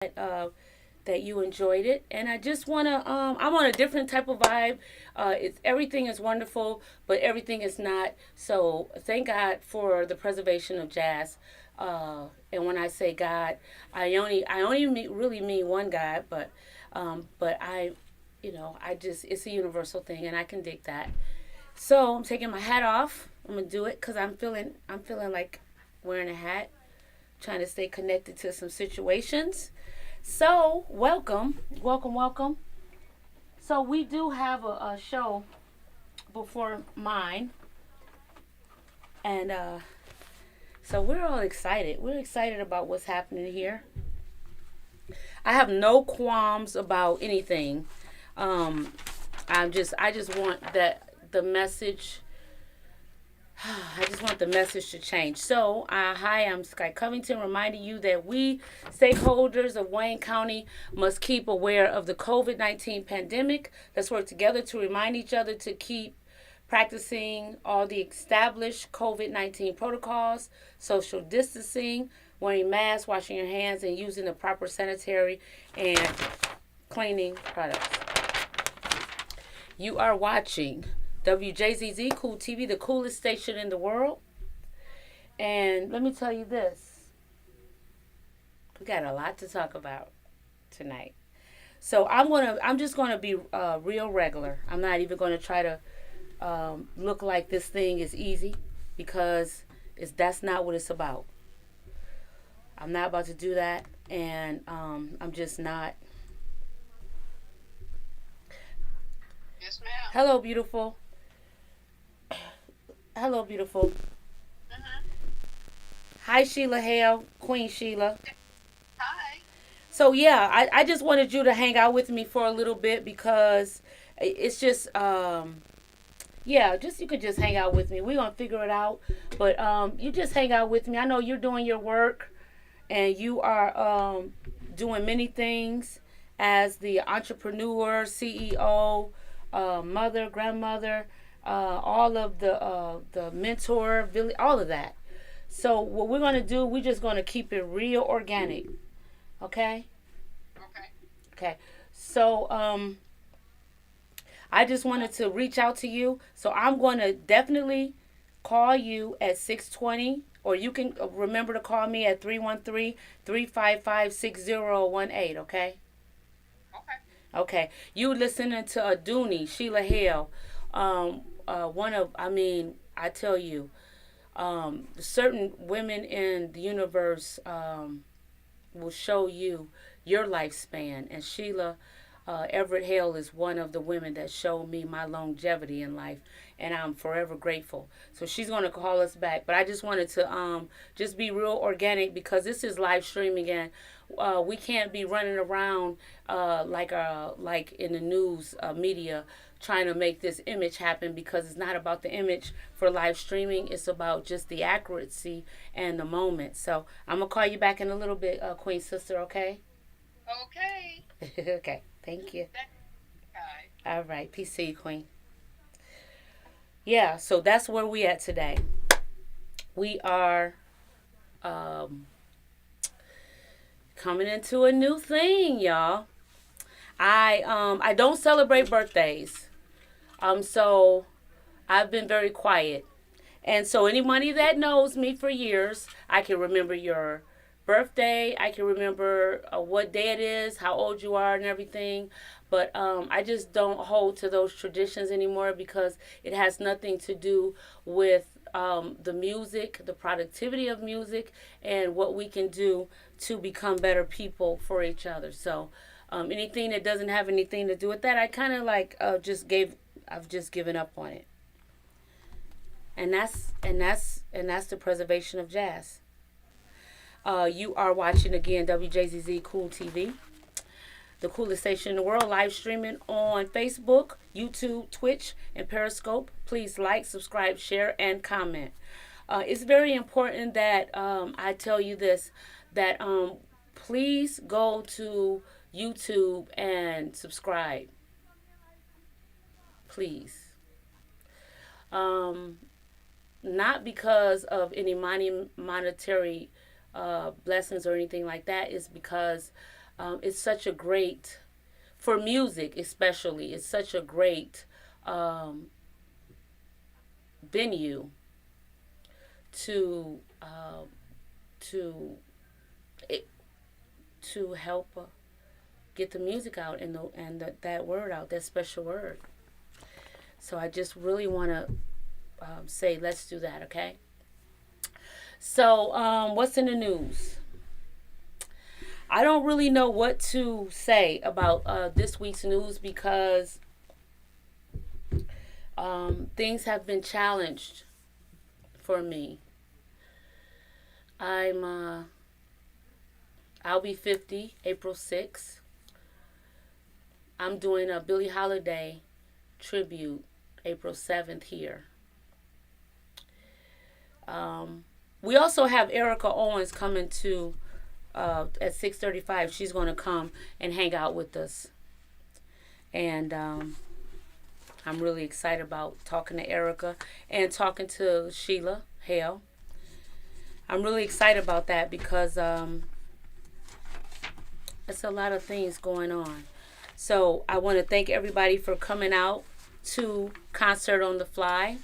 that you enjoyed it. And I just wanna I'm on a different type of vibe. It's everything is wonderful, but everything is not. So thank God for the preservation of jazz. And when I say God, really mean one God, but I just it's a universal thing, and I can dig that. So I'm taking my hat off. I'm gonna do it because I'm feeling like wearing a hat, trying to stay connected to some situations. So welcome, welcome, welcome. So we do have a show before mine, and so we're all excited. We're excited about what's happening here. I have no qualms about anything. Um, I just want that the message I just want the message to change. So, hi, I'm Sky Covington, reminding you that we, stakeholders of Wayne County, must keep aware of the COVID-19 pandemic. Let's work together to remind each other to keep practicing all the established COVID-19 protocols, social distancing, wearing masks, washing your hands, and using the proper sanitary and cleaning products. You are watching WJZZ Cool TV, the coolest station in the world. And let me tell you this, we got a lot to talk about tonight. So I'm just gonna be real regular. I'm not even gonna try to look like this thing is easy because that's not what it's about. I'm not about to do that, and I'm just not. Yes, ma'am. Hello, beautiful. Hello, beautiful. Mm-hmm. Hi, Sheila Hale, Queen Sheila. Hi. So yeah, I just wanted you to hang out with me for a little bit because it's just yeah, just you could just hang out with me. We're gonna figure it out. But you just hang out with me. I know you're doing your work and you are doing many things as the entrepreneur, CEO, mother, grandmother, all of the mentor, all of that. So what we're gonna do, we're just gonna keep it real organic. Okay. Okay. Okay. So I just wanted to reach out to you. So I'm going to definitely call you at 6:20, or you can remember to call me at 313-355-6018. Okay. Okay. Okay. You listening to Aduni, Sheila Hale. I tell you, certain women in the universe will show you your lifespan. And Sheila Everett Hale is one of the women that showed me my longevity in life, and I'm forever grateful. So she's going to call us back. But I just wanted to just be real organic because this is live streaming, and we can't be running around like in the news media trying to make this image happen because it's not about the image for live streaming. It's about just the accuracy and the moment. So I'm gonna call you back in a little bit, Queen Sister. Okay? Okay. Okay. Thank you. That guy. All right. Peace to you, Queen. Yeah. So that's where we at today. We are um, coming into a new thing, y'all. I don't celebrate birthdays. So I've been very quiet. And so anybody that knows me for years, I can remember your birthday. I can remember what day it is, how old you are, and everything. But I just don't hold to those traditions anymore because it has nothing to do with the music, the productivity of music, and what we can do to become better people for each other. So anything that doesn't have anything to do with that, I kind of like I've just given up on it. And that's the preservation of jazz. You are watching again WJZZ Cool TV, the coolest station in the world, live streaming on Facebook, YouTube, Twitch, and Periscope. Please like, subscribe, share, and comment. It's very important that I tell you this, that please go to YouTube and subscribe, please. Um, Not because of any monetary blessings or anything like that. It's because It's such a great, for music especially, it's such a great um, venue to to it, to help get the music out and that word out, that special word. So I just really want to say, let's do that, okay? So, what's in the news? I don't really know what to say about this week's news because things have been challenged for me. I'm I'll be 50 April 6th. I'm doing a Billie Holiday tribute April 7th here. Um, we also have Erica Owens coming to at 6:35. She's going to come and hang out with us, and I'm really excited about talking to Erica and talking to Sheila Hale. I'm really excited about that because it's a lot of things going on. So I want to thank everybody for coming out to Concert on the Fly.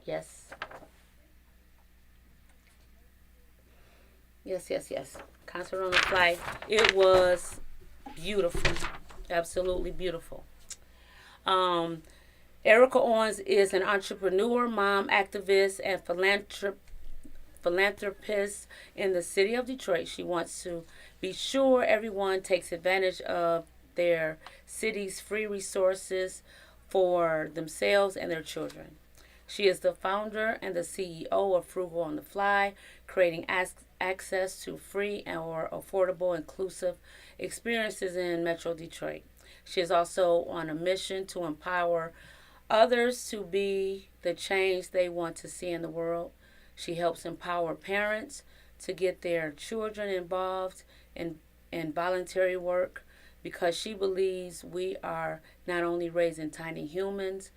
Yes. Yes, yes, yes. Concert on the Fly. It was beautiful. Absolutely beautiful. Um, Erica Owens is an entrepreneur, mom, activist, and philanthropist in the city of Detroit. She wants to be sure everyone takes advantage of their city's free resources for themselves and their children. She is the founder and the CEO of Frugal on the Fly, creating access to free or affordable, inclusive experiences in Metro Detroit. She is also on a mission to empower others to be the change they want to see in the world. She helps empower parents to get their children involved in voluntary work because she believes we are not only raising tiny humans,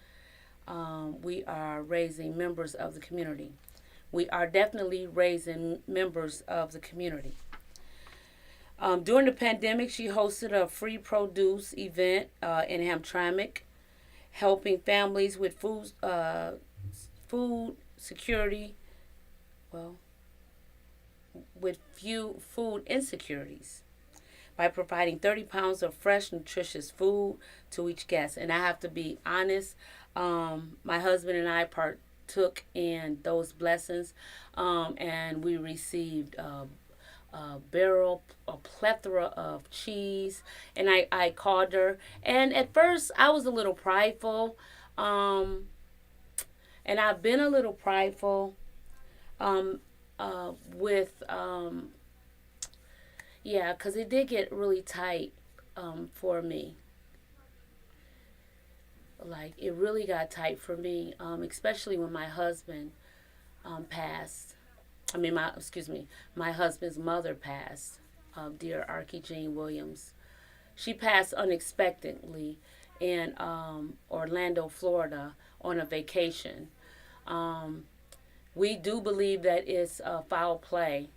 we are raising members of the community. We are definitely raising members of the community. During the pandemic, she hosted a free produce event in Hamtramck, helping families with food security, well, with few food insecurities by providing 30 pounds of fresh, nutritious food to each guest. And I have to be honest, my husband and I partook in those blessings, and we received a plethora of cheese. And I called her. And at first, I was a little prideful. And I've been a little prideful with, yeah, because it did get really tight for me. Like, it really got tight for me, especially when my husband passed. I mean, my husband's mother passed, dear Archie Jean Williams. She passed unexpectedly in Orlando, Florida, on a vacation. Um, we do believe that it's foul play,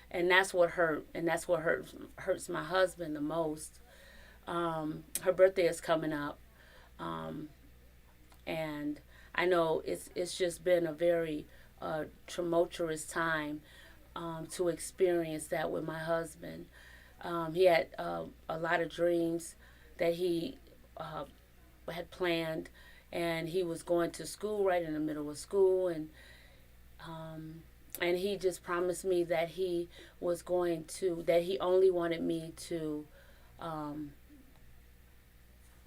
and that's what hurt, and that's what hurts my husband the most. Her birthday is coming up, um, and I know it's just been a very tumultuous time to experience that with my husband. He had a lot of dreams that he uh, had planned, and he was going to school right in the middle of school, um, and he just promised me that he only wanted me to, um,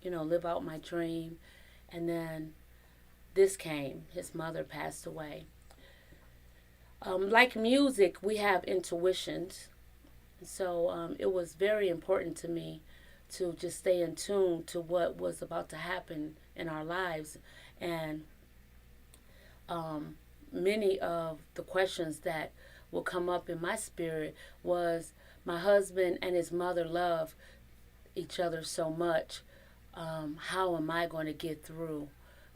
live out my dream. And then this came. His mother passed away. Like music, we have intuitions. So it was very important to me to just stay in tune to what was about to happen in our lives. And um, many of the questions that will come up in my spirit was my husband and his mother love each other so much. How am I going to get through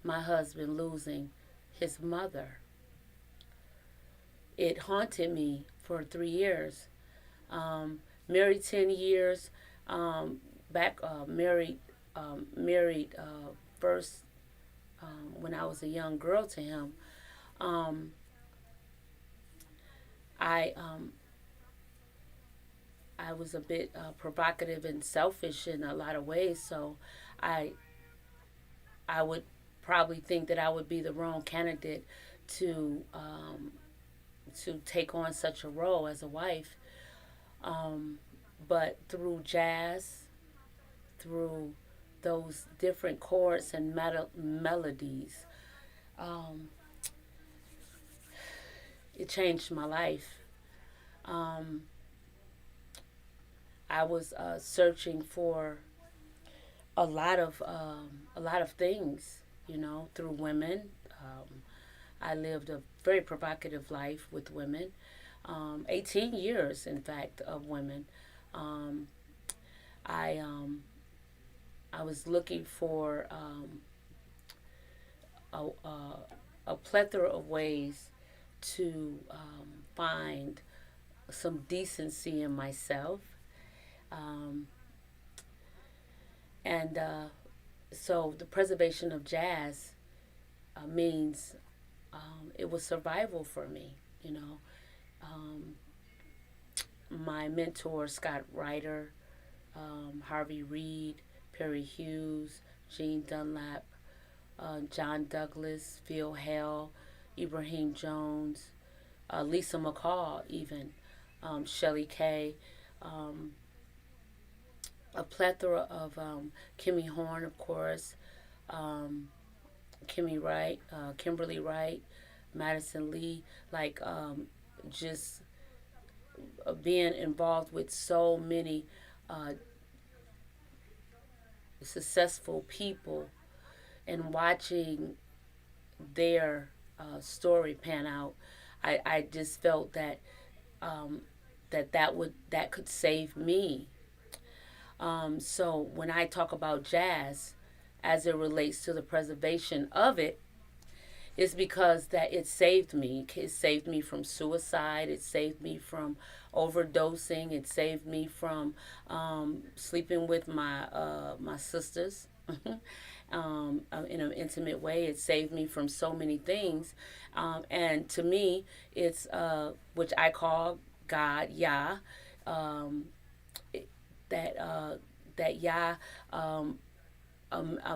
my husband losing his mother? It haunted me for 3 years. Um, married 10 years. Back married first when I was a young girl to him. Um, I I was a bit provocative and selfish in a lot of ways, so I I would probably think that I would be the wrong candidate to to take on such a role as a wife. Um, but through jazz, through those different chords and melodies, um, it changed my life. Um, I was searching for a lot of things, you know, through women. I lived a very provocative life with women, 18 years, in fact, of women. Um, I I was looking for a a plethora of ways to find some decency in myself. Um, and so the preservation of jazz means it was survival for me, you know. Um, my mentor, Scott Ryder, Harvey Reid, Perry Hughes, Gene Dunlap, John Douglas, Phil Hale, Ibrahim Jones, Lisa McCall, even Shelley Kay, um, a plethora of Kimmy Horn, of course, um, Kimmy Wright, Kimberly Wright, Madison Lee, like just being involved with so many uh, successful people and watching their story pan out. I just felt that um, that could save me. So when I talk about jazz, as it relates to the preservation of it, is because that it saved me. It saved me from suicide. It saved me from overdosing. It saved me from sleeping with my sisters. In an intimate way. It saved me from so many things. And to me, it's which I call God, Yah. Um, that that Yah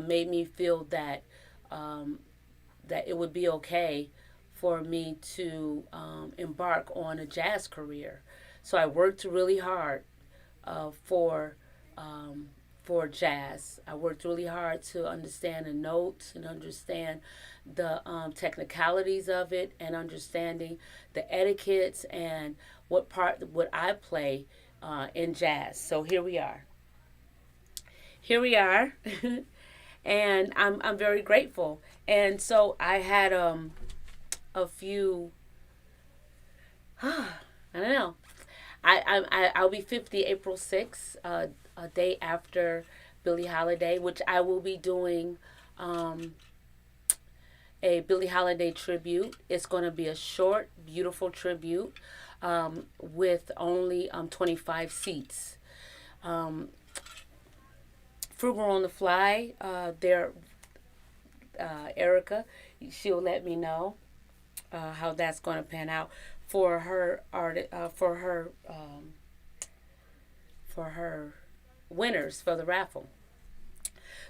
made me feel that um, that it would be okay for me to embark on a jazz career. So I worked really hard uh, for um, for jazz. I worked really hard to understand the notes and understand the technicalities of it and understanding the etiquettes and what I play in jazz. So here we are. Here we are, and I'm very grateful. And so I had a few. I don't know. I'll be 50 April 6th, a day after Billie Holiday, which I will be doing um, a Billie Holiday tribute. It's going to be a short, beautiful tribute with only 25 seats. Um, Frugal on the Fly, Erica, she'll let me know how that's going to pan out for her for her winners for the raffle.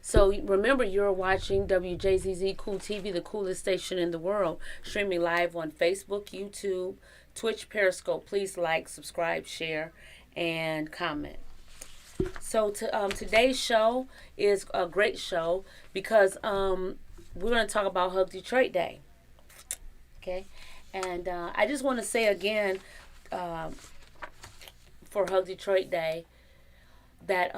So remember, you're watching WJZZ Cool TV, the coolest station in the world, streaming live on Facebook, YouTube, Twitch, Periscope. Please like, subscribe, share, and comment. So today's show is a great show because we're going to talk about Hug Detroit Day. Okay, and I just want to say again uh, for Hug Detroit Day that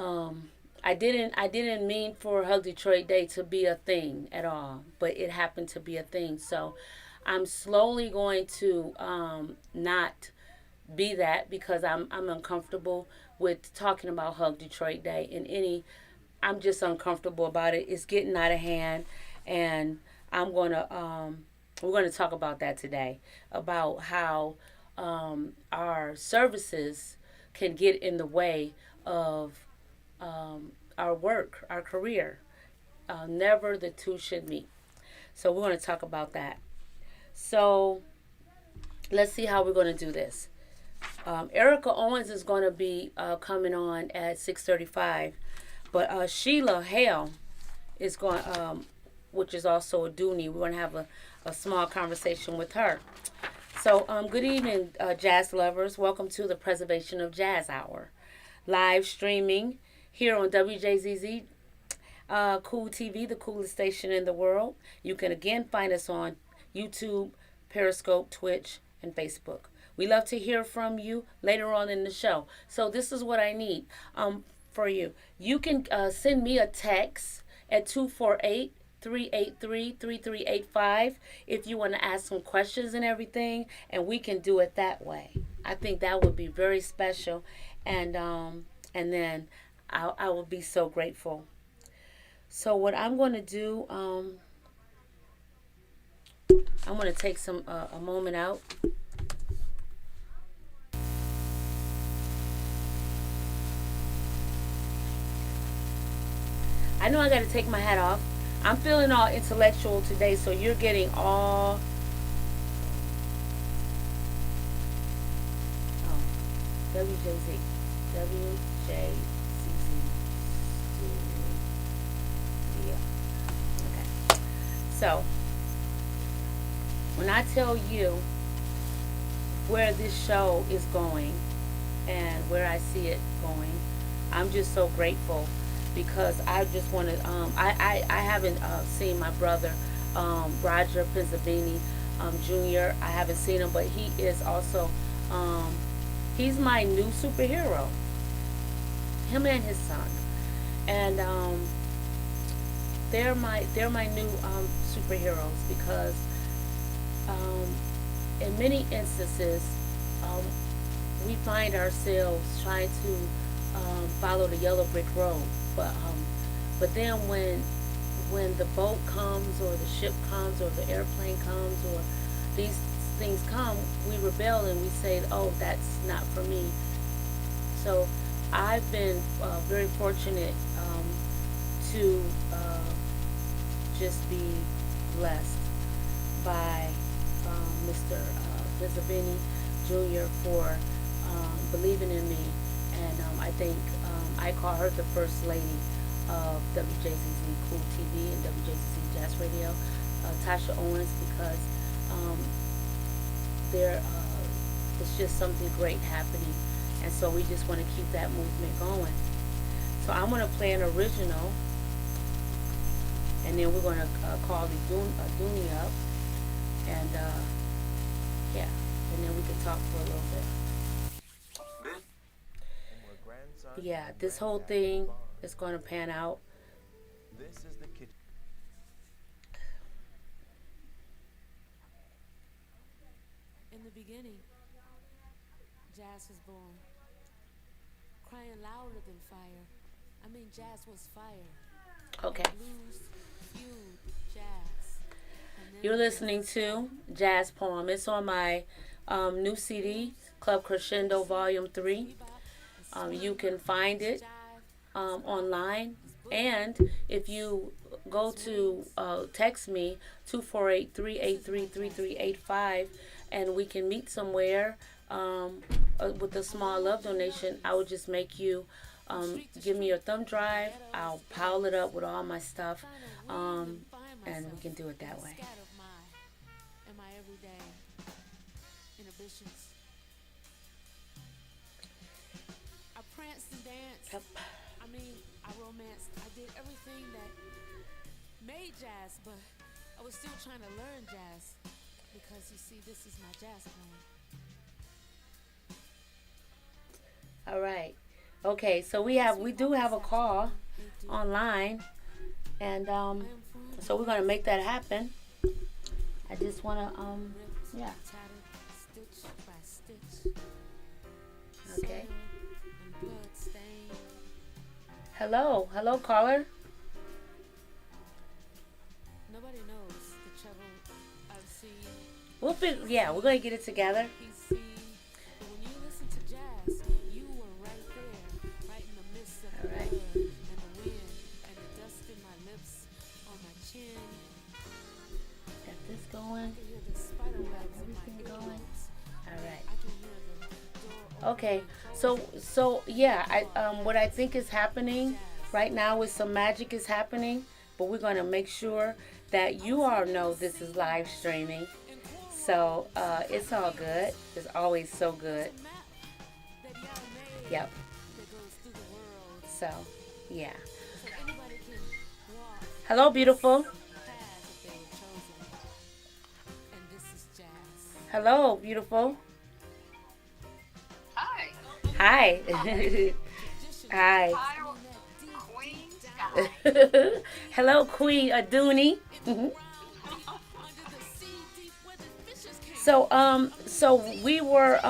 I didn't mean for Hug Detroit Day to be a thing at all, but it happened to be a thing. So I'm slowly going to not be that because I'm uncomfortable with talking about Hug Detroit Day in any. I'm just uncomfortable about it. It's getting out of hand, and I'm gonna we're gonna talk about that today about how our services can get in the way of our work, our career. Never the two should meet. So we're going to talk about that. So let's see how we're going to do this. Erica Owens is going to be coming on at 6:35, but Sheila Hale is going, which is also a Dooney. We're going to have a small conversation with her. So, good evening, jazz lovers. Welcome to the Preservation of Jazz Hour, live streaming here on WJZZ Cool TV, the coolest station in the world. You can again find us on YouTube, Periscope, Twitch, and Facebook. We love to hear from you later on in the show. So this is what I need for you. You can send me a text at 248-383-3385 if you want to ask some questions and everything, and we can do it that way. I think that would be very special, and then I will be so grateful. So what I'm going to do, I'm going to take a moment out. I know I got to take my hat off. I'm feeling all intellectual today, so you're getting all. Oh, WJZ. WJZZ. Yeah. Okay. So, when I tell you where this show is going and where I see it going, I'm just so grateful because I just want to. I haven't seen my brother, Roger Pizzavini, Jr. I haven't seen him, but he is also. He's my new superhero. Him and his son, and they're my new superheroes because in many instances we find ourselves trying to follow the yellow brick road. But then when the boat comes or the ship comes or the airplane comes or these things come, we rebel and we say, oh, that's not for me. So I've been very fortunate to just be blessed by Mr. Pizzavini Jr. for believing in me. And I think I call her the first lady of WJZZ Cool TV and WJZZ Jazz Radio, Tasha Owens, because it's just something great happening. And so we just want to keep that movement going. So I'm going to play an original, and then we're going to call the Dooney up, and yeah, and then we can talk for a little bit. Yeah, this whole thing is going to pan out. This is the kitchen. In the beginning, jazz was born, crying louder than fire. I mean, jazz was fire. Okay. Blues, fugue, jazz. You're listening to Jazz Poem. It's on my new CD, Club Crescendo Volume 3. You can find it online. And if you go to text me, 248-383-3385, and we can meet somewhere with a small love donation, I would just make you give me your thumb drive. I'll pile it up with all my stuff, and we can do it that way. In my everyday inhibitions, I pranced and danced. Yep. I mean, I romanced. I did everything that made jazz, but I was still trying to learn jazz because you see, this is my jazz poem. All right. Okay, so we do have a call online, and so we're gonna make that happen. I just wanna yeah. Stitch by stitch. Okay. Hello, caller. Nobody knows the trouble I've seen. We're gonna get it together. But when you listen to jazz, you were So yeah, what I think is happening right now is some magic is happening, but we're gonna make sure that you all know this is live streaming. So it's all good. It's always so good. that y'all made Yep. that goes through the world So yeah. so anybody can walk Hello, beautiful. the path that they were chosen. And this is jazz. Hello, beautiful. Hi. Hi. Hi. Hi, Queen Sky. Hello, Queen Aduni. So we were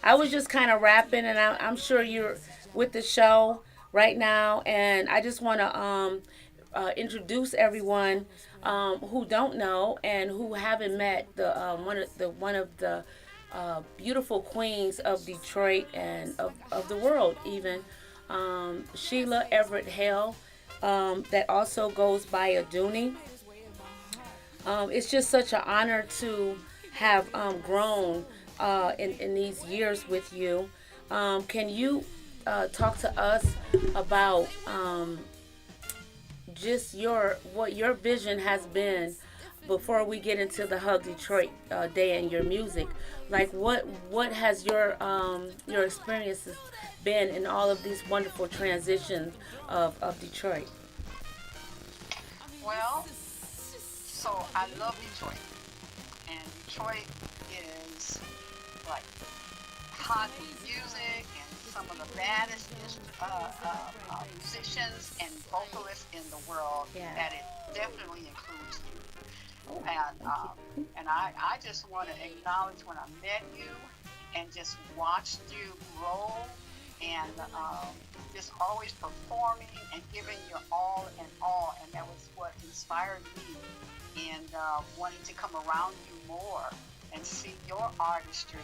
I was just kind of rapping, and I'm sure you're with the show right now, and I just want to introduce everyone who don't know and who haven't met the one of the beautiful queens of Detroit and of the world even, Sheila Everett Hale, that also goes by Aduni. It's just such an honor to have grown in these years with you. Can you talk to us about just what your vision has been before we get into the Hug Detroit Day and your music? Like what has your experiences been in all of these wonderful transitions of Detroit? Well, so I love Detroit. And Detroit is like hot with music and some of the baddest musicians and vocalists in the world. Yeah. And it definitely includes you. Oh, And I just want to acknowledge when I met you and just watched you grow and just always performing and giving your all and all. And that was what inspired me and wanting to come around you more and see your artistry.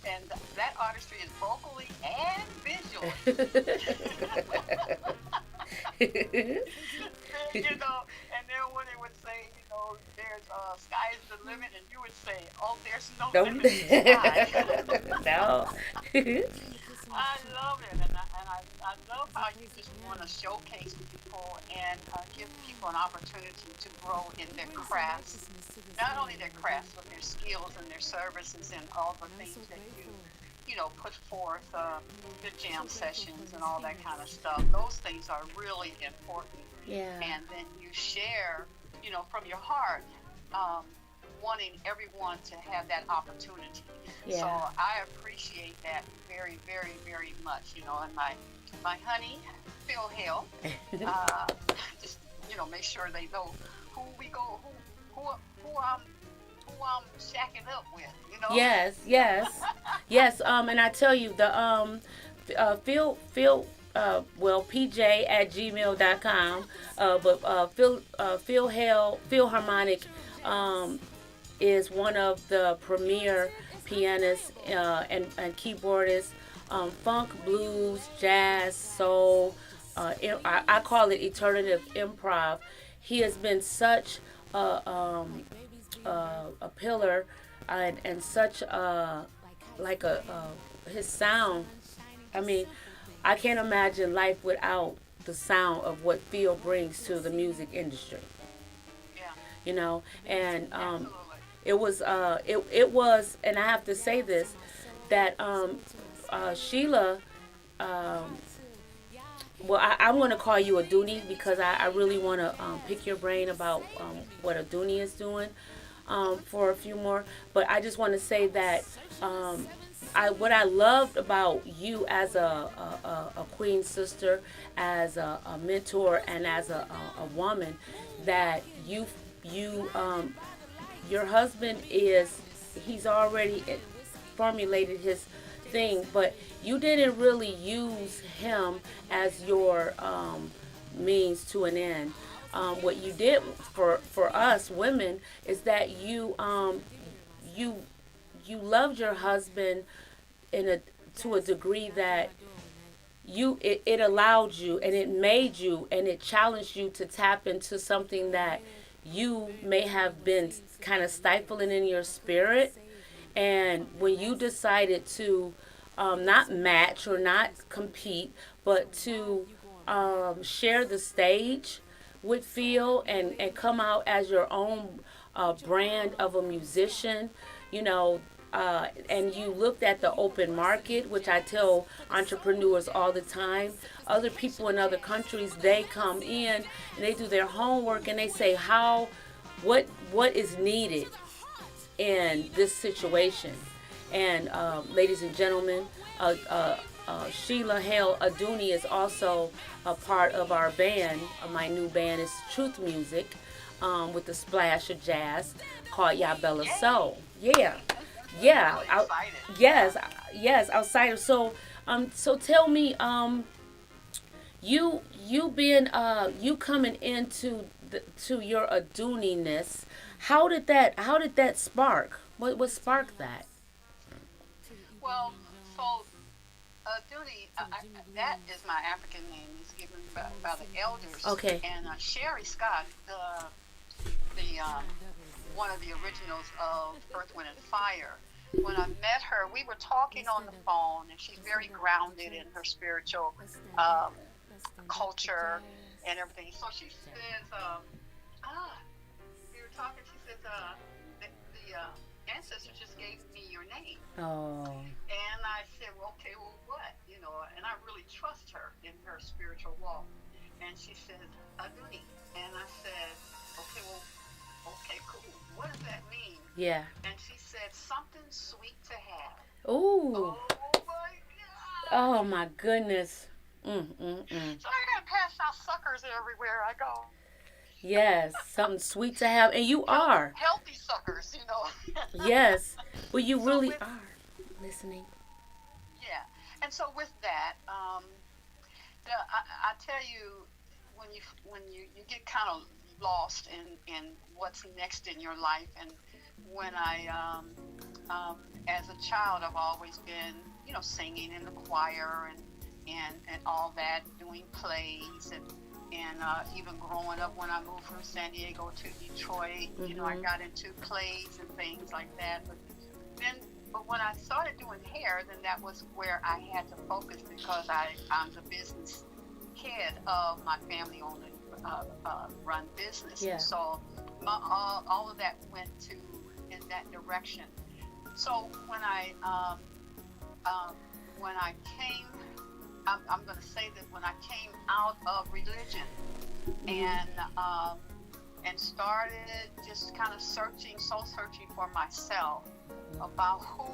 And that artistry is vocally and visually. And then when they would say, there's sky is the limit, and you would say, oh, there's no Don't. limit to sky. No. I love it, and I love how you just want to showcase people and give people an opportunity to grow in their crafts, not only their crafts, but their skills and their services and all the things that put forth, the jam sessions and all that kind of stuff. Those things are really important. Yeah. And then you share, from your heart, wanting everyone to have that opportunity. Yeah. So I appreciate that very, very, very much. And my honey, Phil Hill, just make sure they know who we go, who I'm shacking up with. Yes, yes, yes. And I tell you Phil PJ at gmail.com. But Phil Hale, Phil Harmonic, is one of the premier pianists and keyboardists, funk, blues, jazz, soul. I call it alternative improv. He has been such a pillar and such his sound. I mean, I can't imagine life without the sound of what Phil brings to the music industry. Yeah. And Absolutely. it was, and I have to say this, that Sheila, well, I'm going to call you Aduni because I really want to pick your brain about what Aduni is doing for a few more. But I just want to say that what I loved about you as a queen sister, as a mentor, and as a woman, that your husband he's already formulated his thing, but you didn't really use him as your means to an end. What you did for us women is that you loved your husband to a degree that it allowed you and it made you and it challenged you to tap into something that you may have been kind of stifling in your spirit. And when you decided to not match or not compete, but to share the stage with Phil and come out as your own brand of a musician, you know. And you looked at the open market, which I tell entrepreneurs all the time. Other people in other countries, they come in and they do their homework and they say what is needed in this situation. And ladies and gentlemen, Sheila Hale Aduni is also a part of our band. My new band is Truth Music, with a splash of jazz called Yabella Soul. Yeah, yeah, Really excited. yes, yes, outside of so tell me, you been you coming into to your aduniness. How did that spark? What sparked that? Well, so Duty, that is my African name. It's given by the elders. Okay. And Sherry Scott, the one of the originals of Earth, Wind, and Fire. When I met her, we were talking on the phone, and she's very grounded in her spiritual um, culture and everything. So she says, we were talking. She says, the ancestor just gave me your name. Oh, And I said, well, okay, well, what? You know, and I really trust her in her spiritual walk. And she said, Aduni. And I said, okay, well, okay, cool. What does that mean? yeah. And she said, something sweet to have. Ooh. Oh, my God. Oh my goodness. So I got to pass out suckers everywhere I go. Yes, something sweet to have, and you are. Healthy suckers, you know. Yes, well, you So really with, are listening. yeah. And so with that, I tell you, when you get kind of lost in what's next in your life, and when as a child, I've always been, singing in the choir and all that, doing plays and even growing up when I moved from San Diego to Detroit, I got into plays and things like that. But when I started doing hair, then that was where I had to focus because I'm the business head of my family owned run business. Yeah. So all of that went in that direction. So when I came, I'm going to say that when I came out of religion and started just kind of soul searching for myself about who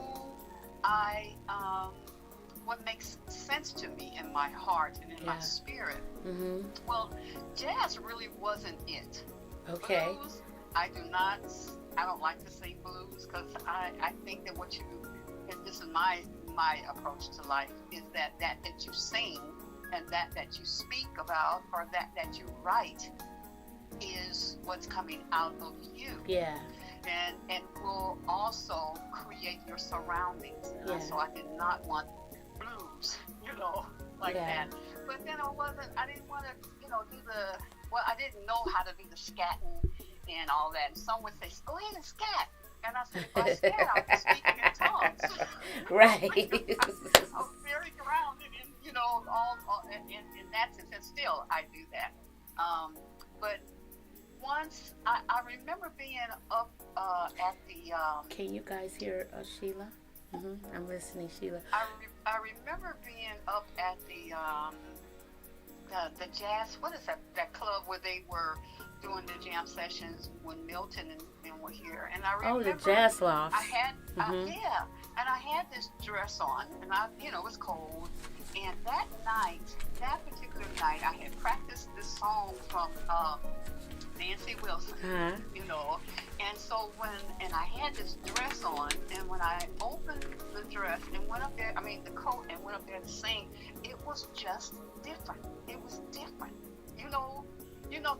what makes sense to me in my heart and in my spirit. Well, jazz really wasn't it. Okay. Blues, I don't like to sing blues because I think that and this is my approach to life, is that you sing and that you speak about or that you write is what's coming out of you. Yeah. And will also create your surroundings. Yeah. So I did not want blues, like that. But then I didn't want to, I didn't know how to do the scatting and all that. And some would say, go ahead and scat. And I said, by scat, I'll be speaking in tongues. Right. I'm very grounded in, all in that sense. And still, I do that. But once, I remember being up at the... Can you guys hear Sheila? I'm listening, Sheila. I remember being up at the jazz, what is that club where they were doing the jam sessions when Milton and were here. And I remember... Oh, the Jazz Loft. I had, yeah, and I had this dress on, and it was cold. And that particular night, I had practiced this song from Nancy Wilson, and so and I had this dress on, and when I opened the dress and went up there, the coat, and went up there to sing, it was just different. It was different.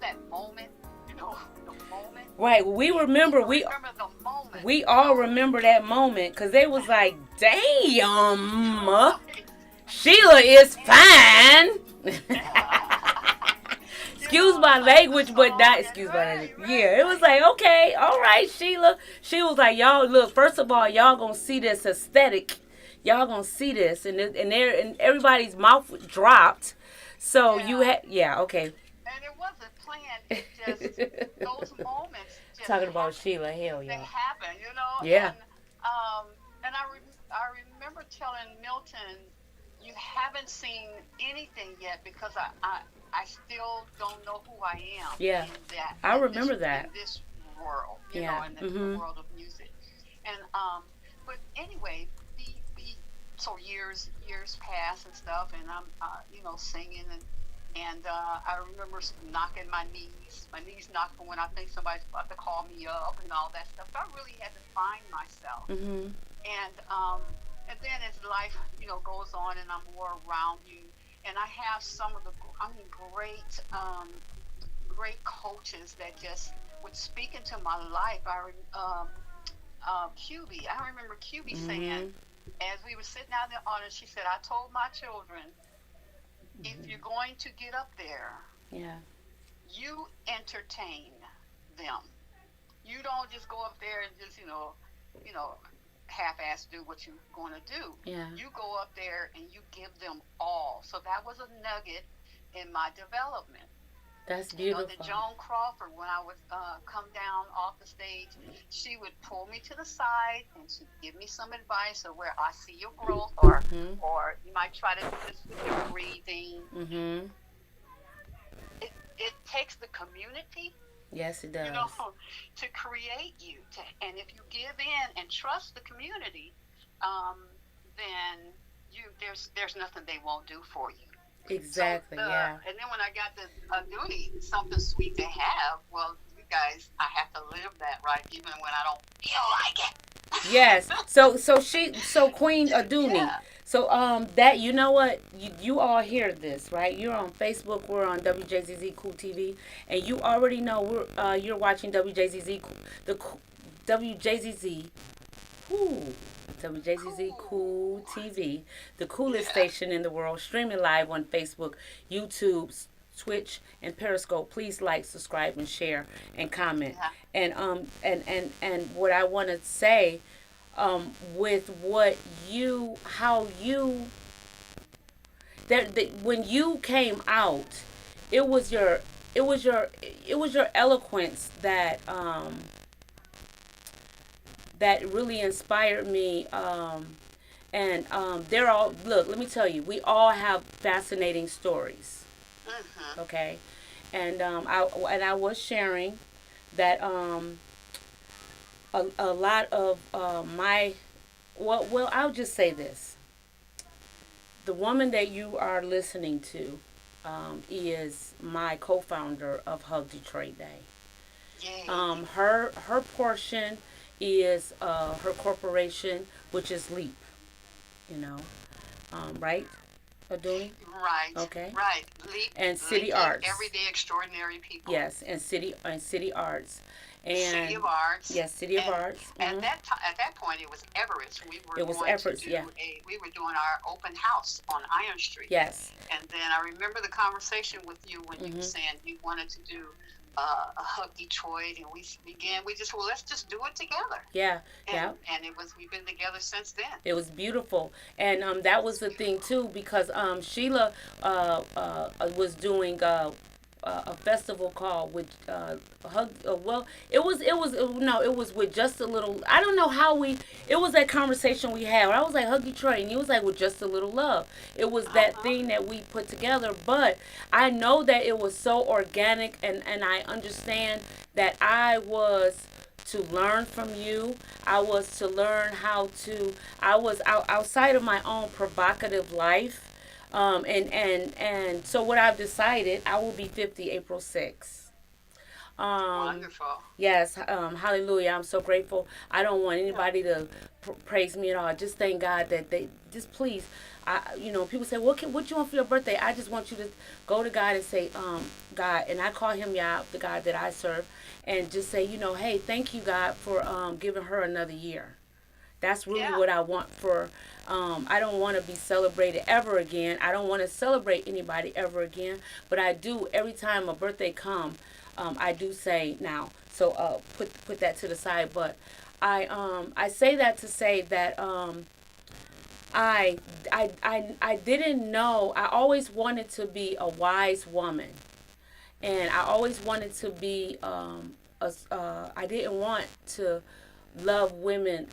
That moment, the moment. Right, we remember the moment. We all remember that moment because they was like, damn, Sheila is fine. Excuse my language, but not excuse my language. Yeah, it was like, okay, all right, Sheila. She was like, y'all, look, first of all, y'all gonna see this aesthetic, y'all gonna see this, and everybody's mouth dropped. So you Yeah. had, yeah, okay. And it wasn't planned. It just, those moments just Talking about happen. Sheila, hell They yeah, happen, you know. yeah, And I remember telling Milton, you haven't seen anything yet because I still don't know who I am yeah. in that I remember that. in this world, you know, Yeah. in the Mhm. world of music. And but anyway, the so years pass and stuff, and I'm you know, singing, and I remember knocking my knees knocking when I think somebody's about to call me up and all that stuff. So I really had to find myself. Mhm. And then as life, you know, goes on and I'm more around you, and I have some of the, I mean, great coaches that just would speak into my life. QB, I remember QB saying, Mhm. as we were sitting out in the audience, she said, I told my children, if you're going to get up there, Yeah. you entertain them. You don't just go up there and just, you know, half-ass do what you're going to do. Yeah. You go up there and you give them all. So that was a nugget in my development. That's You know, the beautiful. Joan Crawford, when I would come down off the stage, she would pull me to the side and she'd give me some advice of where I see your growth, Mhm. or you might try to do this with your breathing. Mhm. It takes the community, Yes, it you know, does. to create you. And if you give in and trust the community, um, then there's nothing they won't do for you. So Exactly. Yeah. and then when I got the duty, something sweet to have. Well, you guys, I have to live that, right? Even when I don't feel like Yes. it. So Queen Aduni. Yeah. So that, you know what, you all hear this, right? You're on Facebook. We're on WJZZ Cool TV, and you already know you're watching WJZZ WJZZ. Whoo. WJZZ Cool TV, the coolest Yeah. station in the world, streaming live on Facebook, YouTube, Twitch, and Periscope. Please like, subscribe, and share, and comment. Yeah. And what I want to say, with what you, how you, that when you came out, it was your, it was your eloquence that really inspired me. And they're all, look, let me tell you, we all have fascinating stories. Mm-hmm. Okay, and I was sharing that a lot of my, well, I'll just say this: the woman that you are listening to is my co-founder of Hug Detroit Day. Yay. Her portion is her corporation, which is Leap. You know, right, Aduni? Right. Okay. Right. And City Linking Arts. everyday extraordinary people. Yes, and City Arts, City and of Arts. yes, City of And Arts. at that point, it was Everett's. We were It was going to efforts, do yeah. we were doing our open house on Iron Street. Yes. And then I remember the conversation with you when you were saying you wanted to do a Hug Detroit, and we just, well, let's just do it together. Yeah. And, Yeah. and we've been together since then. It was beautiful, and that was the thing too, because Sheila was doing a festival called with Hug. Well, it was no, it was with Just a Little. I don't know how we. It was that conversation we had. Where I was like Hug Detroit, and he was like with Just a Little Love. It was that thing that we put together. But I know that it was so organic, and I understand that I was to learn from you. I was to learn how to. I was outside of my own provocative life. And so what I've decided, I will be 50 April 6th. Wonderful. Yes, hallelujah. I'm so grateful. I don't want anybody to praise me at all. Just thank God that they just please. People say, what you want for your birthday? I just want you to go to God and say, God, and I call him Yah, the God that I serve, and just say, hey, thank you, God, for giving her another year. That's really what I want for. I don't want to be celebrated ever again. I don't want to celebrate anybody ever again. But I do every time a birthday come. I do say now. So put that to the side. But I say that to say that I, I didn't know. I always wanted to be a wise woman, and I always wanted to be I didn't want to love women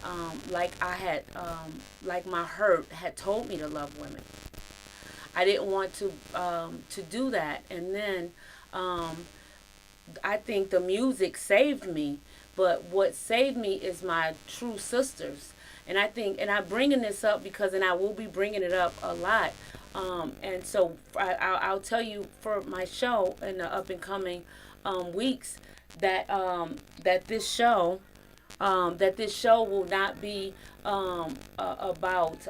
like I had like my hurt had told me to love women. I didn't want to do that, and then um, I think the music saved me. But what saved me is my true sisters, and I think, and I'm bringing this up because, and I will be bringing it up a lot. And so I'll tell you for my show in the up and coming weeks that that this show will not be about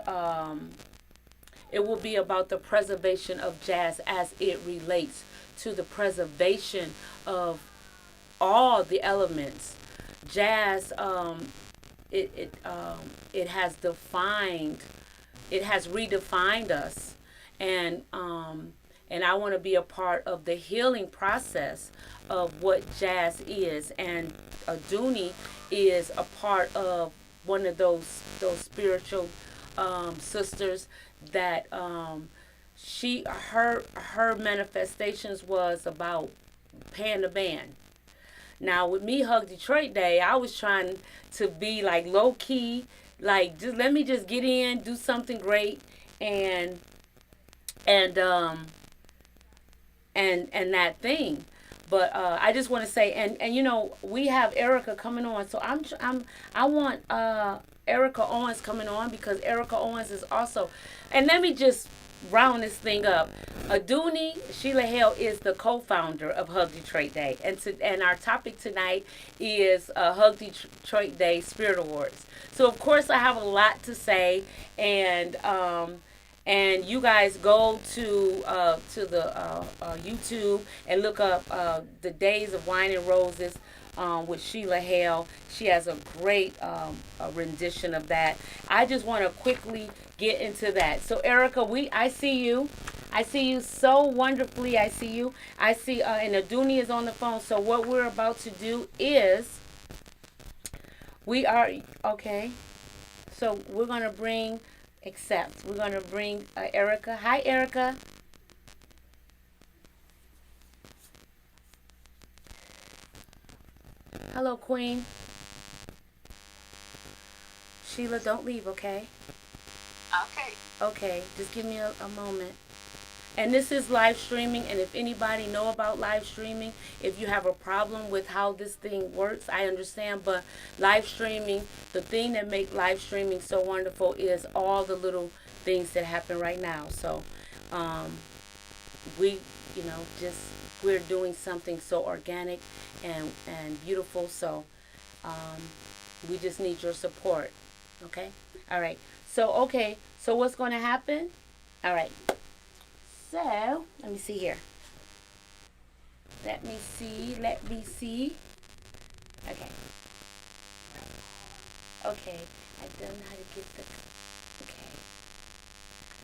it will be about the preservation of jazz as it relates to the preservation of all the elements. Jazz, it has defined, it has redefined us, and and I want to be a part of the healing process of what jazz is. And Dooney is a part of one of those spiritual sisters that she her manifestations was about paying the band. Now with me, Hug Detroit Day, I was trying to be like low key, like just let me just get in, do something great, and and um and that thing. But I just want to say, and you know, we have Erica coming on, so I want Erica Owens coming on because Erica Owens is also, and let me just round this thing up. Aduni Sheila Hale is the co-founder of Hug Detroit Day, and our topic tonight is Hug Detroit Day Spirit Awards. So of course I have a lot to say, and you guys go to the YouTube and look up the Days of Wine and Roses with Sheila Hale. She has a great rendition of that. I just want to quickly get into that. So Erica, I see you. I see you so wonderfully. I see you. I see, and Aduni is on the phone. So what we're about to do is we are okay. So we're gonna bring accept. We're gonna bring Erica. Hi, Erica. Hello, Queen. Sheila, don't leave, okay? Okay. Okay, just give me a moment. And this is live streaming, and if anybody know about live streaming, if you have a problem with how this thing works, I understand, but live streaming, the thing that make live streaming so wonderful is all the little things that happen right now. So um, we, you know, just we're doing something so organic and beautiful. So um, we just need your support. Okay. All right. So okay. So what's going to happen? All right. So let me see here. Let me see. Let me see. Okay. Okay. I don't know how to get the. Okay.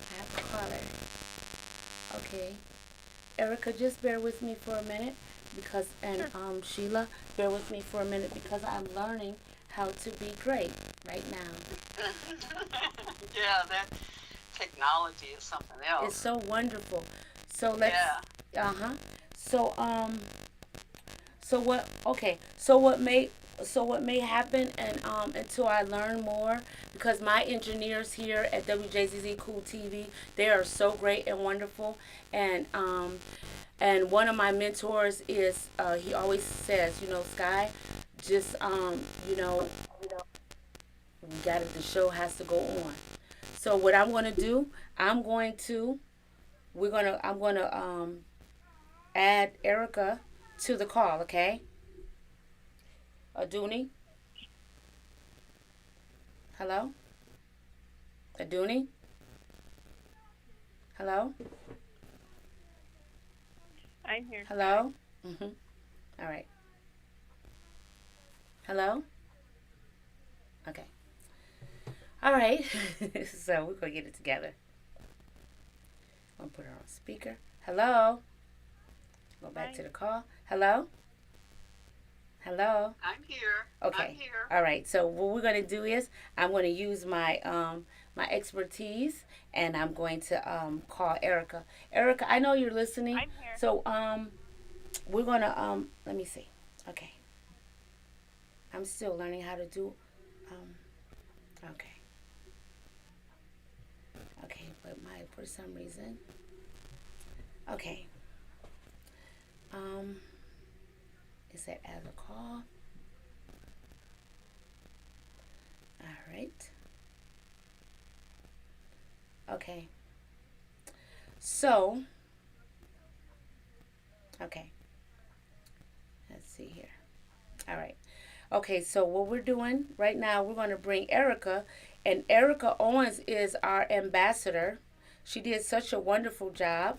I have a caller. Okay. Erica, just bear with me for a minute because, and Sure. Sheila, bear with me for a minute because I'm learning how to be great right now. Yeah, that technology is something It's else. so wonderful. So let's, Yeah. uh-huh. So, so what, okay, so what may happen, and until I learn more, because my engineers here at WJZZ Cool TV, they are so great and wonderful, and one of my mentors is he always says, you know, Sky, just you know, we got it. The show has to go on. So what I'm gonna do, I'm going to I'm gonna add Erica to the call. Okay, Aduni, hello, Aduni, hello, I'm here, Sky. hello. All right, hello. Okay. All right. So we're gonna get it together. I'm gonna put her on speaker. Hello. Go back Hi. to the call. Hello. Hello. I'm here. I'm Okay. here. All right. So what we're gonna do is I'm gonna use my my expertise, and I'm going to call Erica. Erica, I know you're listening, I'm here. so we're gonna let me see. Okay, I'm still learning how to do. Okay, okay, but my for some reason. Okay, um, is that as a call? All right. Okay. So, okay. Let's see here. All right. Okay, so what we're doing right now, we're going to bring Erica, and Erica Owens is our ambassador. She did such a wonderful job.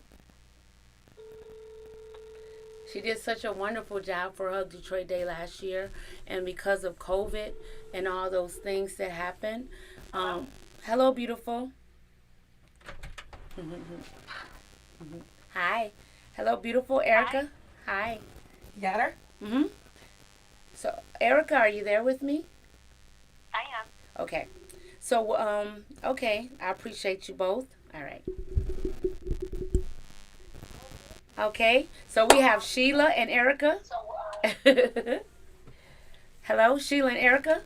She did such a wonderful job for Hug Detroit Day last year, and because of COVID and all those things that happened. Hello, beautiful. Hi. Hello, beautiful Hi, Erica. Hi. Got her? Mm-hmm. So, Erica, are you there with me? I am. Okay. So, okay. I appreciate you both. All right. Okay. So we have Sheila and Erica. Hello, Sheila and Erica.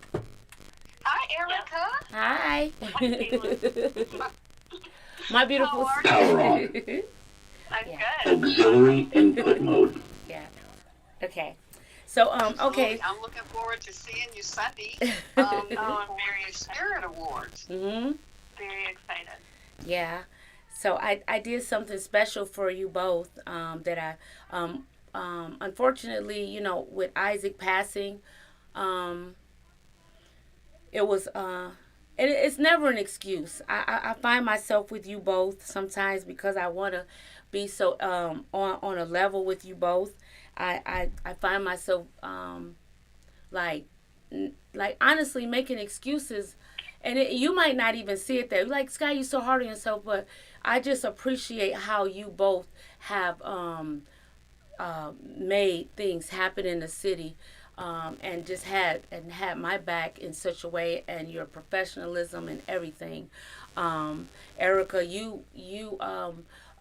Hi, Yes. Erica. Hi. Hi, Caitlin. My How beautiful. are Power on. I'm Yeah. good. Auxiliary input mode. Yeah. Okay. So, okay. Absolutely. I'm looking forward to seeing you Sunday Oh, for I'm very your excited. Spirit Awards. Mhm. Very excited. Yeah. So I did something special for you both. That unfortunately, with Isaac passing, um, it was it's never an excuse. I find myself with you both sometimes because I want to be so on a level with you both. I find myself like like honestly making excuses, and you might not even see it there. Like, Sky, you're so hard on yourself, but I just appreciate how you both have made things happen in the city, and just had my back in such a way, and your professionalism and everything. Erica, you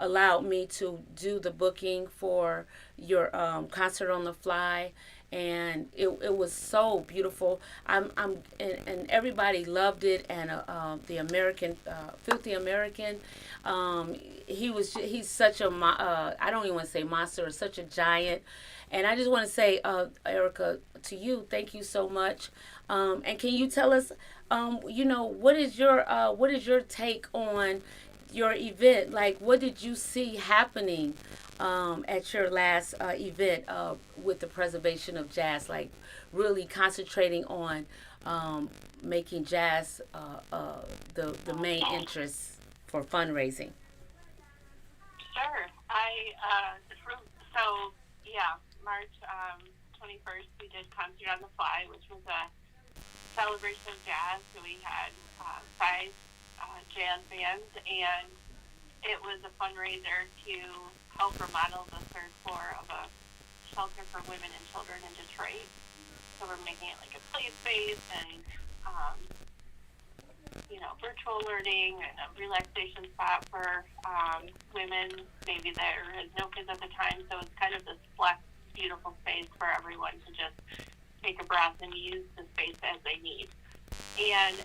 allowed me to do the booking for your concert on the fly, and it was so beautiful. And everybody loved it. And the American, Filthy American, he's such a I don't even want to say monster, such a giant. And I just want to say, Erica, to you, thank you so much. And can you tell us, what is your take on your event? Like, what did you see happening at your last event with the preservation of jazz? Like, really concentrating on making jazz the main interest for fundraising. Sure. So, yeah, March 21st, we did Concert on the Fly, which was a celebration of jazz. So we had five jazz bands, and it was a fundraiser to help remodel the third floor of a shelter for women and children in Detroit. So we're making it like a play space and, virtual learning and a relaxation spot for women, maybe there is no kids at the time. So it's kind of this flex, beautiful space for everyone to just take a breath and use the space as they need. And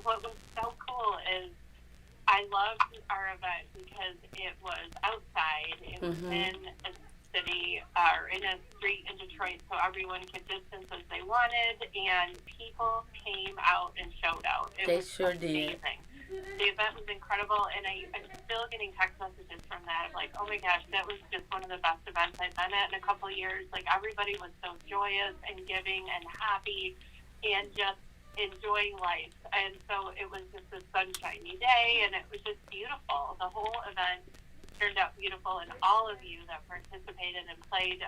what was so cool is I loved our event because it was outside. It was in a city or in a street in Detroit, so everyone could distance as they wanted, and people came out and showed out. It They was sure did. amazing. The event was incredible, and I'm still getting text messages from that. Like, oh my gosh, that was just one of the best events I've been at in a couple of years. Like, everybody was so joyous and giving and happy and just enjoying life. And so it was just a sunshiny day, and it was just beautiful. The whole event turned out beautiful, and all of you that participated and played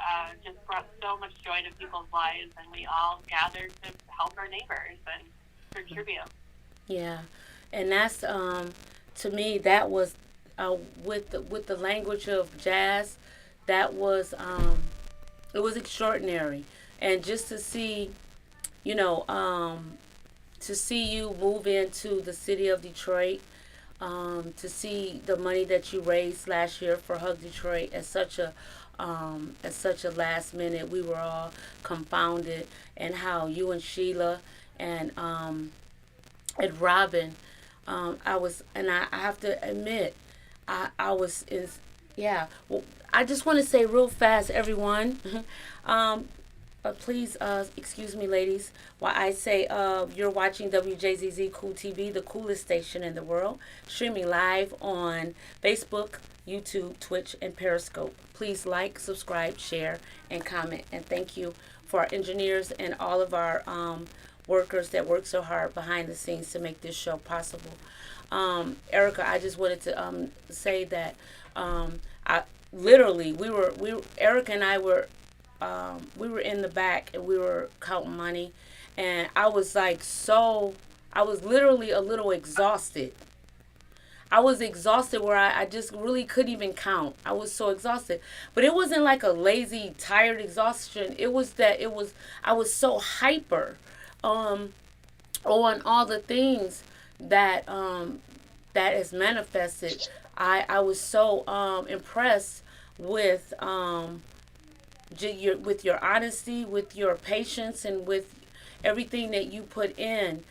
just brought so much joy to people's lives, and we all gathered to help our neighbors and contribute. Yeah, and that's to me that was with the language of jazz, that was it was extraordinary, and just to see, you know, to see you move into the city of Detroit, to see the money that you raised last year for Hug Detroit at such a last minute. We were all confounded, and how you and Sheila and Robin, I have to admit, I was in, yeah. Well, I just want to say real fast, everyone. Please, excuse me, ladies, while I say you're watching WJZZ Cool TV, the coolest station in the world, streaming live on Facebook, YouTube, Twitch, and Periscope. Please like, subscribe, share, and comment. And thank you for our engineers and all of our workers that work so hard behind the scenes to make this show possible. Erica, I just wanted to say that I literally Erica and I were we were in the back and we were counting money, and I was I was literally a little exhausted. I was exhausted where I just really couldn't even count. I was so exhausted. But it wasn't like a lazy, tired exhaustion. It was that I was so hyper on all the things that that is manifested. I was so impressed with with your honesty, with your patience, and with everything that you put in.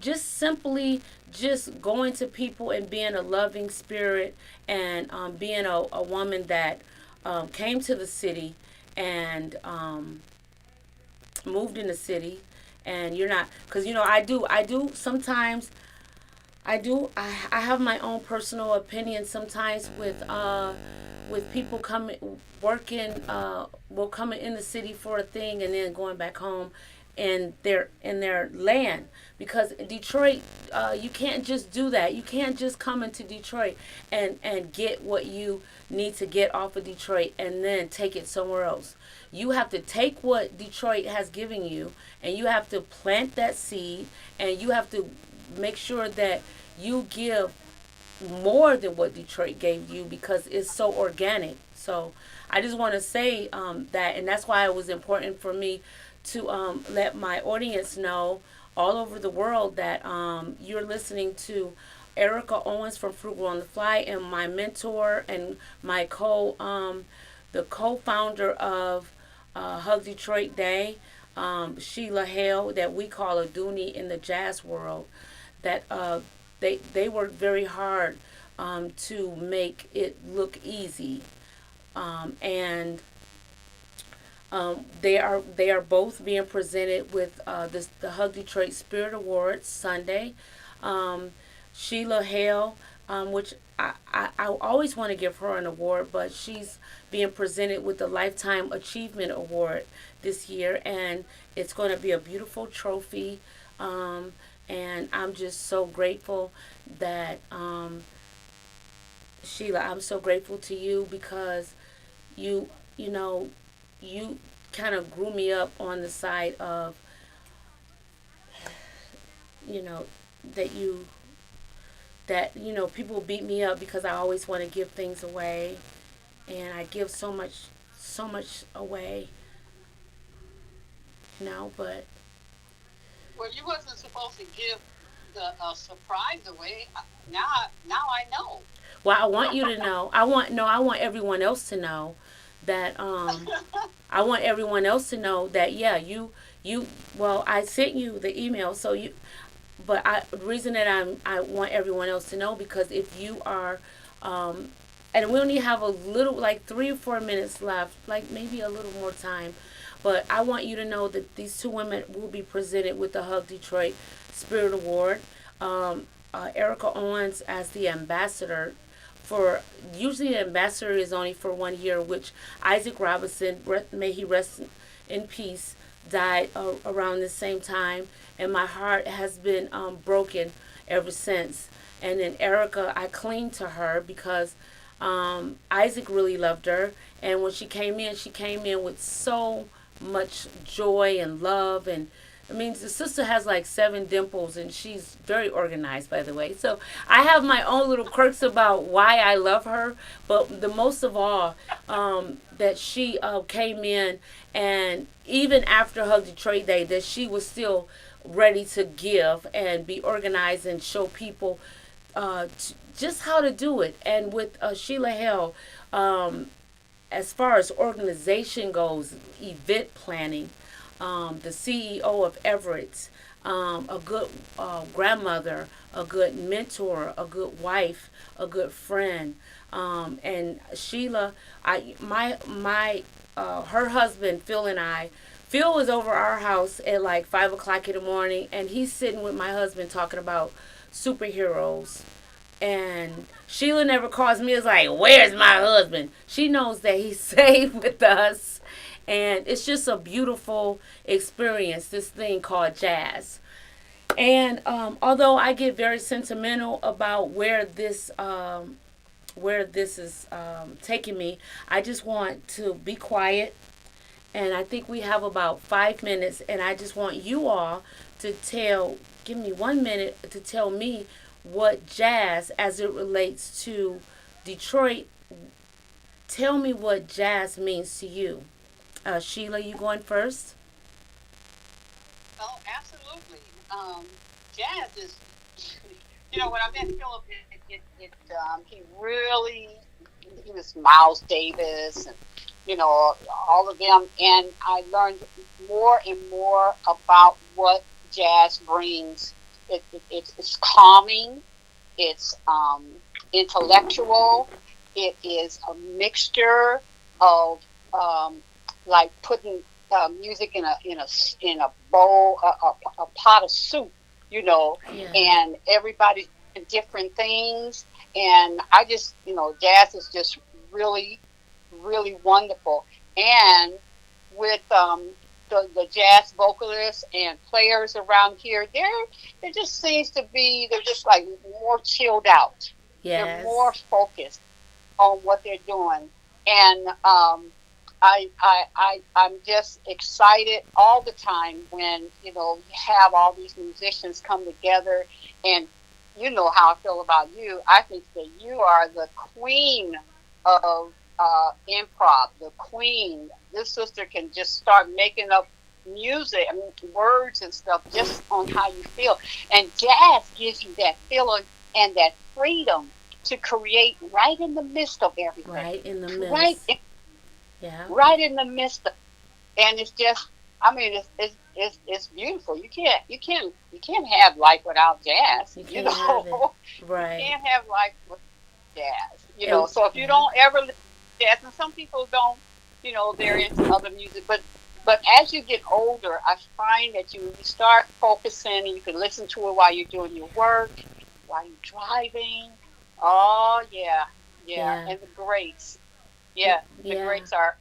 Just simply just going to people and being a loving spirit, and being a woman that came to the city and moved in the city. And you're not, because I do sometimes. I have my own personal opinion sometimes with people working coming in the city for a thing and then going back home in their land, because Detroit, you can't just do that. You can't just come into Detroit and get what you need to get off of Detroit and then take it somewhere else. You have to take what Detroit has given you, and you have to plant that seed, and you have to make sure that you give more than what Detroit gave you, because it's so organic. So I just want to say that, and that's why it was important for me to let my audience know all over the world that you're listening to Erica Owens from Frugal on the Fly, and my mentor and my the co-founder of Hug Detroit Day, Sheila Hale, that we call a Dooney in the jazz world. That they worked very hard to make it look easy, and they are both being presented with the Hug Detroit Spirit Awards Sunday. Sheila Hale, which I always want to give her an award, but she's being presented with the Lifetime Achievement Award this year, and it's going to be a beautiful trophy. And I'm just so grateful that, Sheila, I'm so grateful to you, because you kind of grew me up on the side of, that people beat me up because I always want to give things away, and I give so much away, but. Well, you wasn't supposed to give the surprise away. Now I know. Well, I want you to know. I want everyone else to know that. I want everyone else to know that. Yeah, you. Well, I sent you the email, so you. But the reason that I want everyone else to know, because if you are, and we only have a little, like 3 or 4 minutes left, like maybe a little more time. But I want you to know that these two women will be presented with the Hug Detroit Spirit Award. Erica Owens as the ambassador usually the ambassador is only for 1 year, which Isaac Robinson, may he rest in peace, died around the same time. And my heart has been broken ever since. And then Erica, I cling to her because Isaac really loved her. And when she came in with so much joy and love. And I mean, the sister has like 7 dimples, and she's very organized, by the way. So I have my own little quirks about why I love her, but the most of all, that she came in, and even after Hug Detroit Day, that she was still ready to give and be organized and show people just how to do it. And with Sheila Hale, as far as organization goes, event planning, the CEO of Everett's, a good grandmother, a good mentor, a good wife, a good friend. And Sheila, her husband Phil and I. Phil was over our house at like 5 o'clock in the morning, and he's sitting with my husband talking about superheroes. And Sheila never calls me. It's like, where's my husband? She knows that he's safe with us. And it's just a beautiful experience, this thing called jazz. And although I get very sentimental about where this is taking me, I just want to be quiet. And I think we have about 5 minutes. And I just want you all to give me 1 minute to tell me what jazz, as it relates to Detroit, tell me what jazz means to you. Sheila, you going first? Oh, absolutely. Jazz is, when I met Philip, he was Miles Davis and, all of them. And I learned more and more about what jazz brings. It's calming. It's intellectual. It is a mixture of like putting music in a bowl, a pot of soup, Yeah. and everybody doing different things. And I just, jazz is just really, really wonderful. And with the jazz vocalists and players around here, there just seems to be, they're just like more chilled out. Yes. They're more focused on what they're doing. And I'm just excited all the time when, you have all these musicians come together. And you know how I feel about you. I think that you are the queen of improv, the queen. This sister can just start making up music, words and stuff just on how you feel. And jazz gives you that feeling and that freedom to create right in the midst of everything. Right in the midst. Yeah. Right in the midst of, and it's just, it's beautiful. You can't have life without jazz. You can't have it. Right. You can't have life without jazz. So if you don't ever listen to jazz, and some people don't, they're into other music, but as you get older, I find that you start focusing, and you can listen to it while you're doing your work, while you're driving. Oh yeah. And the greats. Yeah, the greats are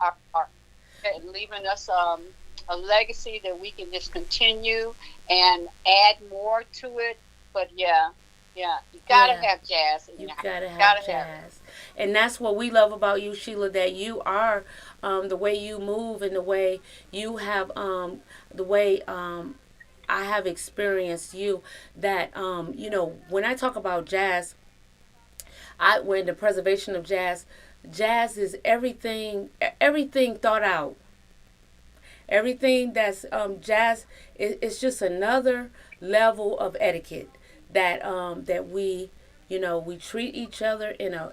leaving us a legacy that we can just continue and add more to it. But you gotta have jazz. You gotta have jazz, and that's what we love about you, Sheila. That you are the way you move and the way you have the way I have experienced you. That when I talk about jazz, when the preservation of jazz. Jazz is everything thought out. Everything that's jazz is just another level of etiquette that we we treat each other in a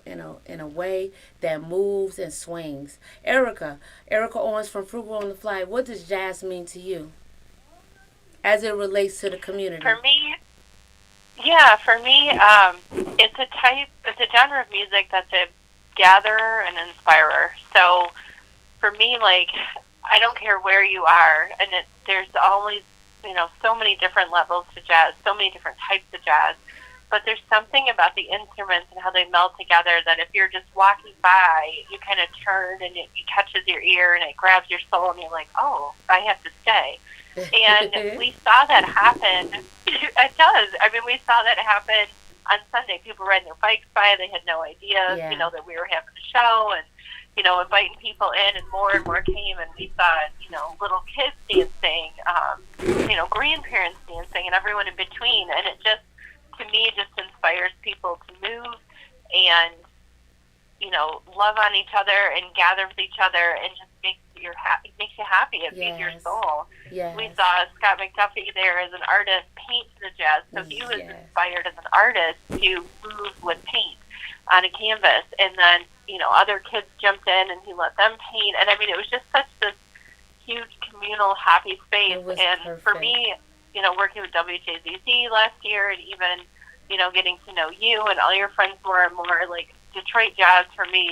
way that moves and swings. Erica Owens from Frugal on the Fly. What does jazz mean to you as it relates to the community? For me, it's a genre of music that's a gatherer and inspirer. So for me, I don't care where you are, and there's always so many different levels to jazz, so many different types of jazz, but there's something about the instruments and how they meld together that if you're just walking by, you kind of turn and it catches your ear and it grabs your soul and you're like, oh, I have to stay. And we saw that happen. It does. We saw that happen on Sunday. People riding their bikes by, they had no idea, that we were having a show, and, inviting people in, and more came, and we saw, little kids dancing, grandparents dancing, and everyone in between, and it just, to me, just inspires people to move and, love on each other and gather with each other, and just makes you happy. It feeds your Yes. soul. Yes. We saw Scott McDuffie there as an artist paint to the jazz, so he was Yes. inspired as an artist to move with paint on a canvas, and then other kids jumped in and he let them paint, and I mean it was just such this huge communal happy space. It was And perfect. for me, working with WJZZ last year, and even getting to know you and all your friends more and more, like Detroit jazz for me